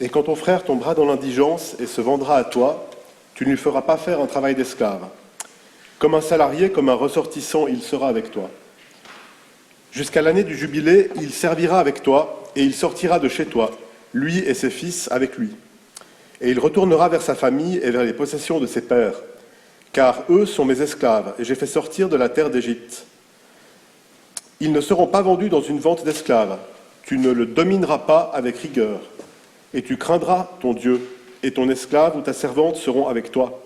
Et quand ton frère tombera dans l'indigence et se vendra à toi, tu ne lui feras pas faire un travail d'esclave. Comme un salarié, comme un ressortissant, il sera avec toi. Jusqu'à l'année du jubilé, il servira avec toi et il sortira de chez toi, lui et ses fils avec lui. Et il retournera vers sa famille et vers les possessions de ses pères, car eux sont mes esclaves et j'ai fait sortir de la terre d'Égypte. Ils ne seront pas vendus dans une vente d'esclaves. Tu ne le domineras pas avec rigueur. Et tu craindras ton Dieu, et ton esclave ou ta servante seront avec toi.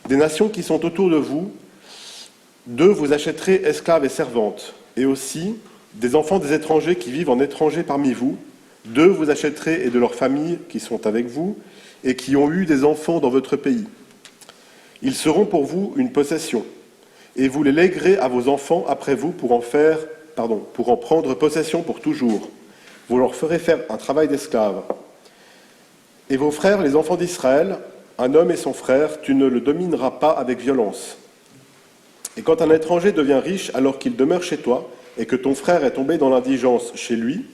Des nations qui sont autour de vous, d'eux vous achèterez esclaves et servantes, et aussi des enfants des étrangers qui vivent en étrangers parmi vous, d'eux vous achèterez et de leurs familles qui sont avec vous, et qui ont eu des enfants dans votre pays. Ils seront pour vous une possession, et vous les léguerez à vos enfants après vous pour en prendre possession pour toujours. Vous leur ferez faire un travail d'esclave. Et vos frères, les enfants d'Israël, un homme et son frère, tu ne le domineras pas avec violence. Et quand un étranger devient riche alors qu'il demeure chez toi, et que ton frère est tombé dans l'indigence chez lui,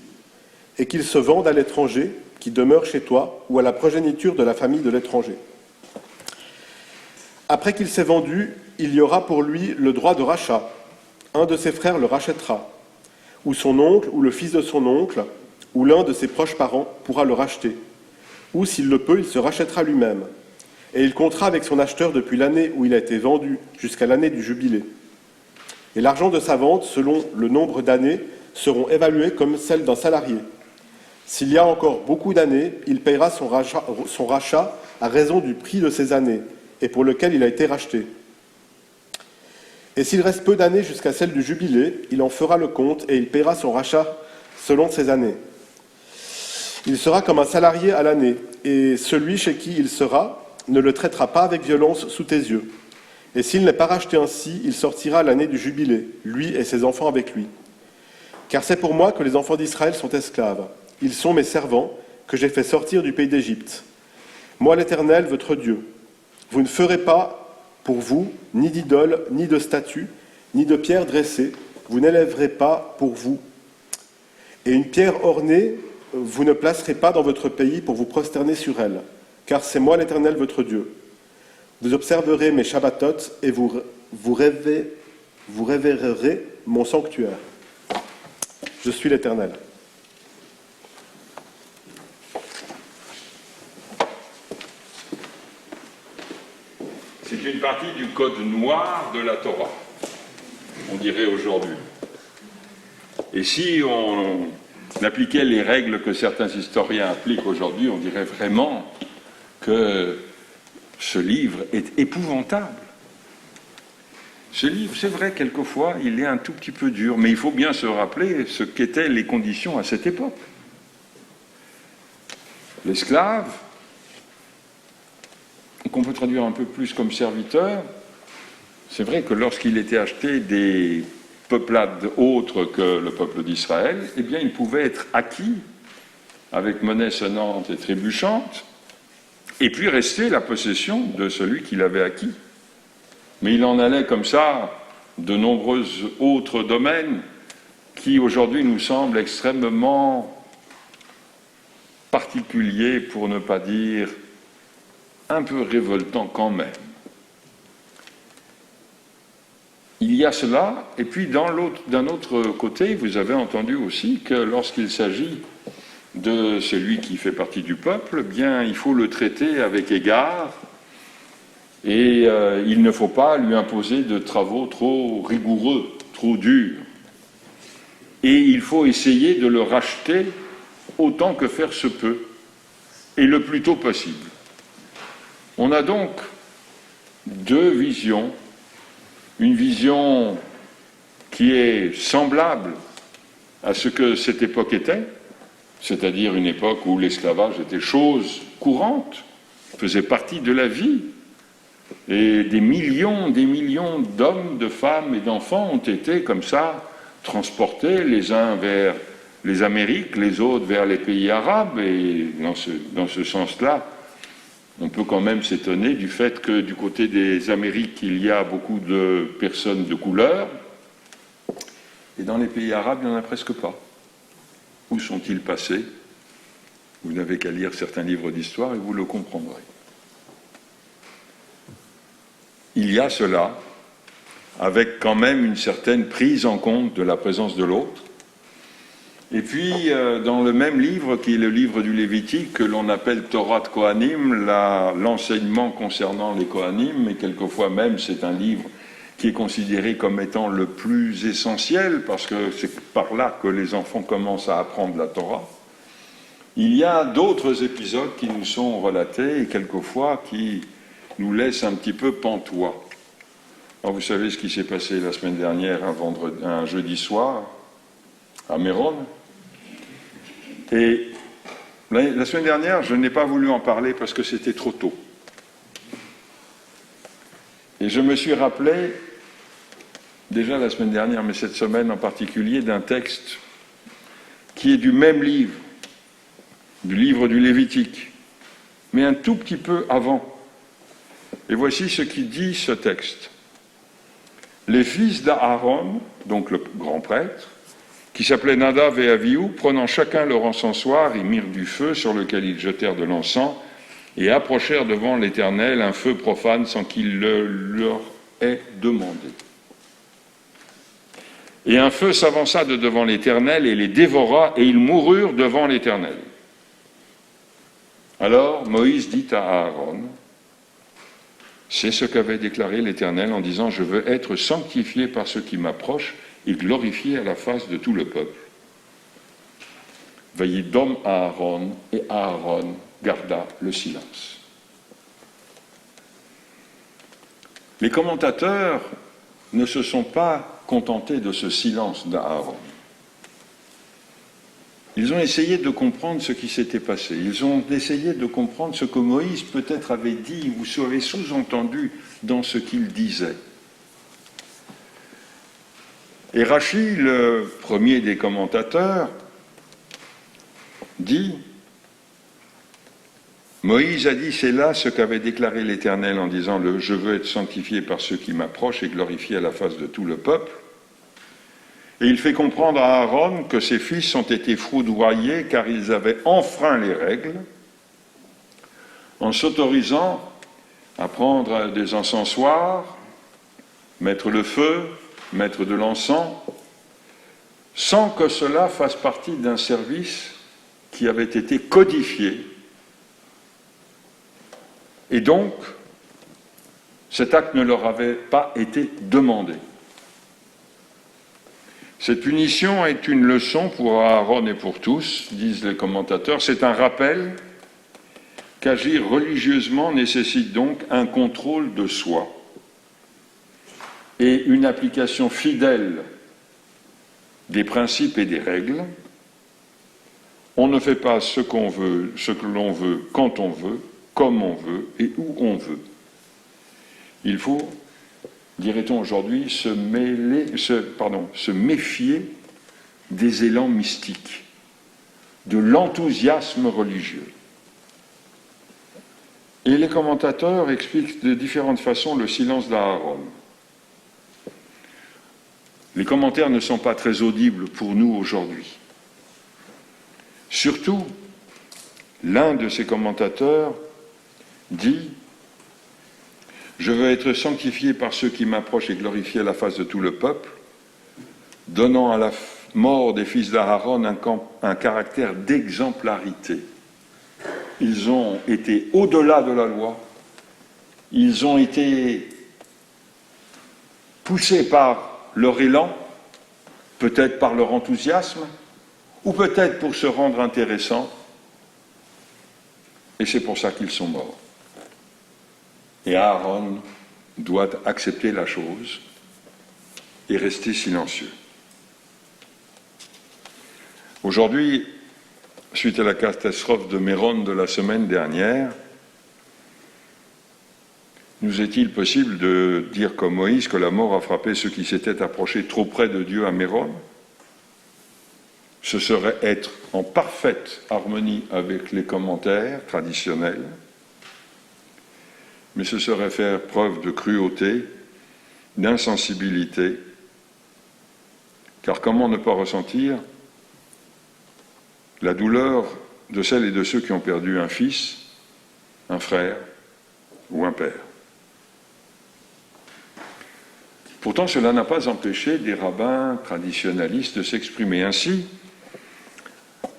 et qu'il se vende à l'étranger qui demeure chez toi, ou à la progéniture de la famille de l'étranger. Après qu'il s'est vendu, il y aura pour lui le droit de rachat. Un de ses frères le rachètera, ou son oncle, ou le fils de son oncle, ou l'un de ses proches parents pourra le racheter. Ou, s'il le peut, il se rachètera lui-même. Et il comptera avec son acheteur depuis l'année où il a été vendu jusqu'à l'année du jubilé. Et l'argent de sa vente, selon le nombre d'années, seront évalués comme celles d'un salarié. S'il y a encore beaucoup d'années, il paiera son rachat à raison du prix de ces années, et pour lequel il a été racheté. Et s'il reste peu d'années jusqu'à celle du jubilé, il en fera le compte et il paiera son rachat selon ces années. Il sera comme un salarié à l'année, et celui chez qui il sera ne le traitera pas avec violence sous tes yeux. Et s'il n'est pas racheté ainsi, il sortira à l'année du jubilé, lui et ses enfants avec lui. Car c'est pour moi que les enfants d'Israël sont esclaves. Ils sont mes servants, que j'ai fait sortir du pays d'Égypte. Moi, l'Éternel, votre Dieu. Vous ne ferez pas pour vous ni d'idole, ni de statue, ni de pierre dressée. Vous n'élèverez pas pour vous. Et une pierre ornée, vous ne placerez pas dans votre pays pour vous prosterner sur elle, car c'est moi l'Éternel votre Dieu. Vous observerez mes Shabbatot et vous révérerez mon sanctuaire. Je suis l'Éternel. C'est une partie du code noir de la Torah, on dirait aujourd'hui. Et si on appliquait les règles que certains historiens appliquent aujourd'hui, on dirait vraiment que ce livre est épouvantable. Ce livre, c'est vrai, quelquefois, il est un tout petit peu dur, mais il faut bien se rappeler ce qu'étaient les conditions à cette époque. L'esclave, qu'on peut traduire un peu plus comme serviteur, c'est vrai que lorsqu'il était acheté des peuplades autres que le peuple d'Israël, eh bien, il pouvait être acquis avec monnaie sonnante et trébuchante, et puis rester la possession de celui qui l'avait acquis. Mais il en allait comme ça de nombreux autres domaines qui aujourd'hui nous semblent extrêmement particuliers, pour ne pas dire un peu révoltants quand même. Il y a cela, et puis d'un autre côté, vous avez entendu aussi que lorsqu'il s'agit de celui qui fait partie du peuple, eh bien, il faut le traiter avec égard, et il ne faut pas lui imposer de travaux trop rigoureux, trop durs. Et il faut essayer de le racheter autant que faire se peut, et le plus tôt possible. On a donc deux visions. Une vision qui est semblable à ce que cette époque était, c'est-à-dire une époque où l'esclavage était chose courante, faisait partie de la vie, et des millions d'hommes, de femmes et d'enfants ont été comme ça transportés, les uns vers les Amériques, les autres vers les pays arabes, et dans ce sens-là, on peut quand même s'étonner du fait que du côté des Amériques, il y a beaucoup de personnes de couleur, et dans les pays arabes, il n'y en a presque pas. Où sont-ils passés? Vous n'avez qu'à lire certains livres d'histoire et vous le comprendrez. Il y a cela, avec quand même une certaine prise en compte de la présence de l'autre. Et puis, dans le même livre, qui est le livre du Lévitique, que l'on appelle Torah de Kohanim, l'enseignement concernant les Kohanim, mais quelquefois même c'est un livre qui est considéré comme étant le plus essentiel, parce que c'est par là que les enfants commencent à apprendre la Torah. Il y a d'autres épisodes qui nous sont relatés, et quelquefois qui nous laissent un petit peu pantois. Alors, vous savez ce qui s'est passé la semaine dernière, un jeudi soir, à Méron. Et la semaine dernière, je n'ai pas voulu en parler parce que c'était trop tôt. Et je me suis rappelé, déjà la semaine dernière, mais cette semaine en particulier, d'un texte qui est du même livre, du livre du Lévitique, mais un tout petit peu avant. Et voici ce qui dit ce texte. Les fils d'Aaron, donc le grand prêtre, qui s'appelaient Nadav et Avihu, prenant chacun leur encensoir, ils mirent du feu sur lequel ils jetèrent de l'encens et approchèrent devant l'Éternel un feu profane sans qu'il le leur ait demandé. Et un feu s'avança de devant l'Éternel et les dévora, et ils moururent devant l'Éternel. Alors Moïse dit à Aaron, c'est ce qu'avait déclaré l'Éternel en disant « Je veux être sanctifié par ceux qui m'approchent et glorifié à la face de tout le peuple. » Vayidom Aaron, et Aaron garda le silence. Les commentateurs ne se sont pas contentés de ce silence d'Aaron. Ils ont essayé de comprendre ce qui s'était passé. Ils ont essayé de comprendre ce que Moïse peut-être avait dit ou avait sous-entendu dans ce qu'il disait. Et Rachi, le premier des commentateurs, dit « Moïse a dit, c'est là ce qu'avait déclaré l'Éternel en disant « Je veux être sanctifié par ceux qui m'approchent et glorifié à la face de tout le peuple. » Et il fait comprendre à Aaron que ses fils ont été foudroyés car ils avaient enfreint les règles en s'autorisant à prendre des encensoirs, mettre le feu, mettre de l'encens, sans que cela fasse partie d'un service qui avait été codifié. Et donc, cet acte ne leur avait pas été demandé. Cette punition est une leçon pour Aaron et pour tous, disent les commentateurs. C'est un rappel qu'agir religieusement nécessite donc un contrôle de soi et une application fidèle des principes et des règles. On ne fait pas ce qu'on veut, ce que l'on veut, quand on veut, comme on veut et où on veut. Il faut, dirait-on aujourd'hui, se méfier des élans mystiques, de l'enthousiasme religieux. Et les commentateurs expliquent de différentes façons le silence d'Aaron. Les commentaires ne sont pas très audibles pour nous aujourd'hui. Surtout, l'un de ces commentateurs dit « Je veux être sanctifié par ceux qui m'approchent et glorifié à la face de tout le peuple, donnant à la mort des fils d'Aaron un caractère d'exemplarité. » Ils ont été au-delà de la loi, ils ont été poussés par leur élan, peut-être par leur enthousiasme, ou peut-être pour se rendre intéressants, et c'est pour ça qu'ils sont morts. Et Aaron doit accepter la chose et rester silencieux. Aujourd'hui, suite à la catastrophe de Méron de la semaine dernière, nous est-il possible de dire comme Moïse que la mort a frappé ceux qui s'étaient approchés trop près de Dieu à Méron ? Ce serait être en parfaite harmonie avec les commentaires traditionnels, mais ce serait faire preuve de cruauté, d'insensibilité, car comment ne pas ressentir la douleur de celles et de ceux qui ont perdu un fils, un frère ou un père. Pourtant, cela n'a pas empêché des rabbins traditionalistes de s'exprimer ainsi.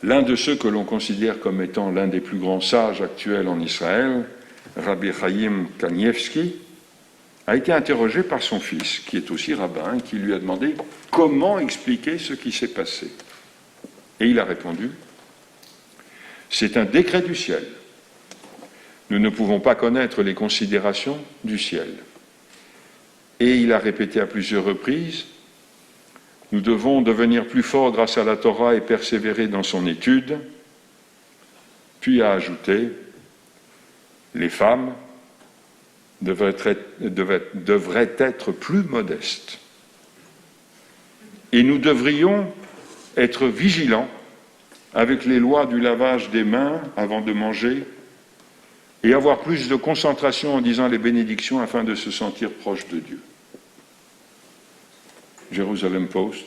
L'un de ceux que l'on considère comme étant l'un des plus grands sages actuels en Israël, Rabbi Chaim Kanievski, a été interrogé par son fils, qui est aussi rabbin, qui lui a demandé comment expliquer ce qui s'est passé. Et il a répondu « C'est un décret du ciel. Nous ne pouvons pas connaître les considérations du ciel. » Et il a répété à plusieurs reprises « Nous devons devenir plus forts grâce à la Torah et persévérer dans son étude. » Puis a ajouté « Les femmes devraient être plus modestes. Et nous devrions être vigilants avec les lois du lavage des mains avant de manger et avoir plus de concentration en disant les bénédictions afin de se sentir proche de Dieu. » Jerusalem Post.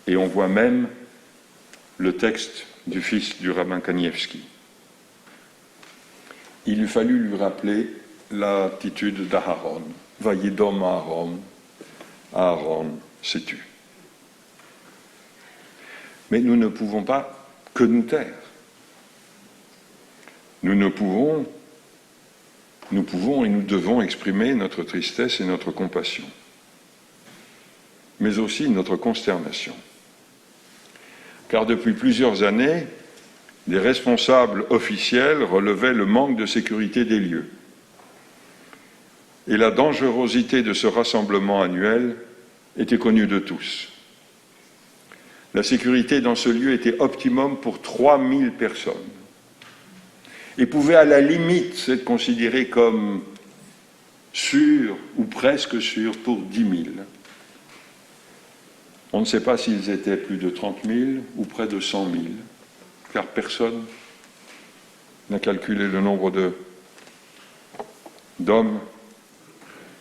Et on voit même le texte du fils du rabbin Kanievski. Il eût fallu lui rappeler l'attitude d'Aaron. Vayidom Aaron. Aaron s'est tu. Mais nous ne pouvons pas que nous taire. Nous pouvons et nous devons exprimer notre tristesse et notre compassion, mais aussi notre consternation. Car depuis plusieurs années, des responsables officiels relevaient le manque de sécurité des lieux. Et la dangerosité de ce rassemblement annuel était connue de tous. La sécurité dans ce lieu était optimum pour 3000 personnes et pouvait à la limite être considérée comme sûre ou presque sûre pour 10 000. On ne sait pas s'ils étaient plus de 30 000 ou près de 100 000, car personne n'a calculé le nombre d'hommes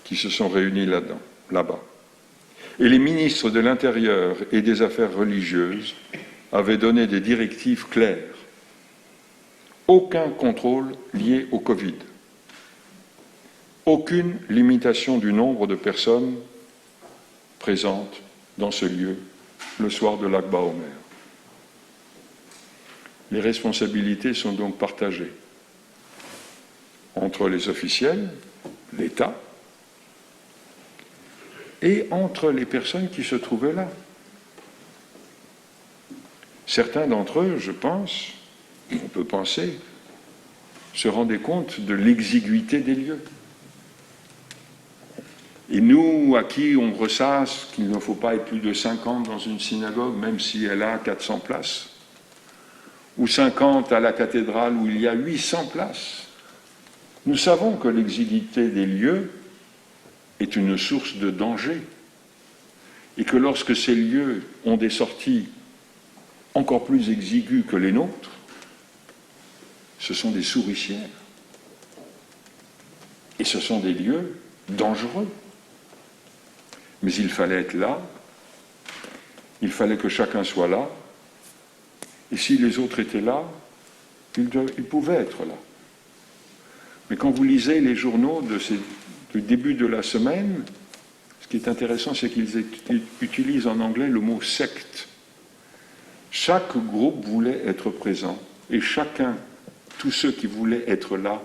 qui se sont réunis là-bas. Et les ministres de l'Intérieur et des Affaires religieuses avaient donné des directives claires. Aucun contrôle lié au Covid. Aucune limitation du nombre de personnes présentes dans ce lieu le soir de l'Akba Omer. Les responsabilités sont donc partagées entre les officiels, l'État, et entre les personnes qui se trouvaient là. Certains d'entre eux, je pense, on peut penser, se rendaient compte de l'exiguïté des lieux. Et nous, à qui on ressasse qu'il ne faut pas être plus de 50 dans une synagogue, même si elle a 400 places, ou 50 à la cathédrale où il y a 800 places, nous savons que l'exiguïté des lieux est une source de danger, et que lorsque ces lieux ont des sorties encore plus exiguës que les nôtres, ce sont des souricières. Et ce sont des lieux dangereux. Mais il fallait être là, il fallait que chacun soit là, et si les autres étaient là, ils pouvaient être là. Mais quand vous lisez les journaux du début de la semaine, ce qui est intéressant, c'est qu'ils utilisent en anglais le mot « secte ». Chaque groupe voulait être présent, et chacun, tous ceux qui voulaient être là,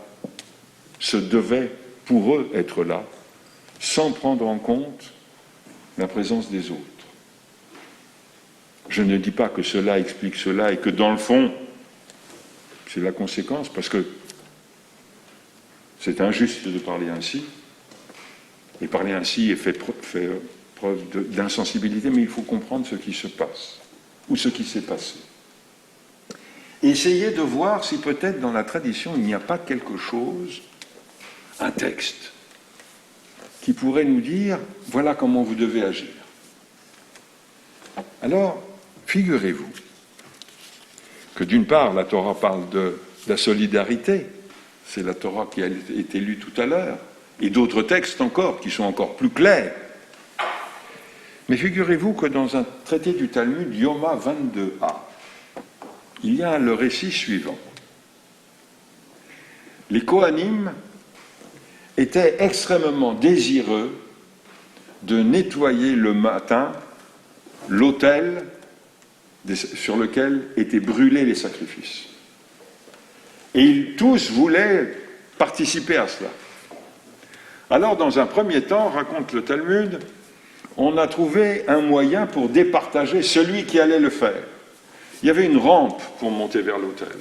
se devaient, pour eux, être là, sans prendre en compte la présence des autres. Je ne dis pas que cela explique cela et que dans le fond, c'est la conséquence, parce que c'est injuste de parler ainsi, et parler ainsi est fait preuve d'insensibilité, mais il faut comprendre ce qui se passe, ou ce qui s'est passé. Et essayer de voir si peut-être dans la tradition il n'y a pas quelque chose, un texte, qui pourrait nous dire « voilà comment vous devez agir ». Alors, figurez-vous que d'une part, la Torah parle de la solidarité, c'est la Torah qui a été lue tout à l'heure, et d'autres textes encore, qui sont encore plus clairs. Mais figurez-vous que dans un traité du Talmud, Yoma 22a, il y a le récit suivant. Les Kohanim étaient extrêmement désireux de nettoyer le matin l'autel sur lequel étaient brûlés les sacrifices. Et ils tous voulaient participer à cela. Alors, dans un premier temps, raconte le Talmud, on a trouvé un moyen pour départager celui qui allait le faire. Il y avait une rampe pour monter vers l'autel.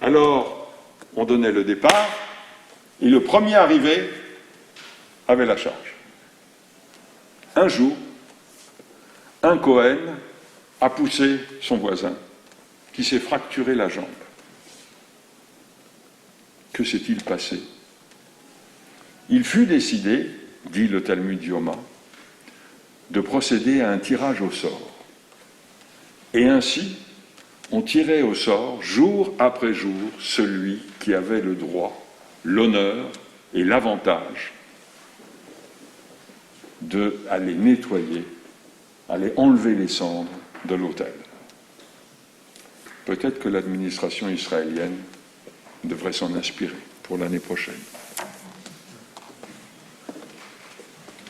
Alors, on donnait le départ, et le premier arrivé avait la charge. Un jour, un Cohen a poussé son voisin, qui s'est fracturé la jambe. Que s'est-il passé? Il fut décidé, dit le Talmud Yoma, de procéder à un tirage au sort. Et ainsi, on tirait au sort, jour après jour, celui qui avait le droit, l'honneur et l'avantage d'aller nettoyer, aller enlever les cendres de l'autel. Peut-être que l'administration israélienne devrait s'en inspirer pour l'année prochaine.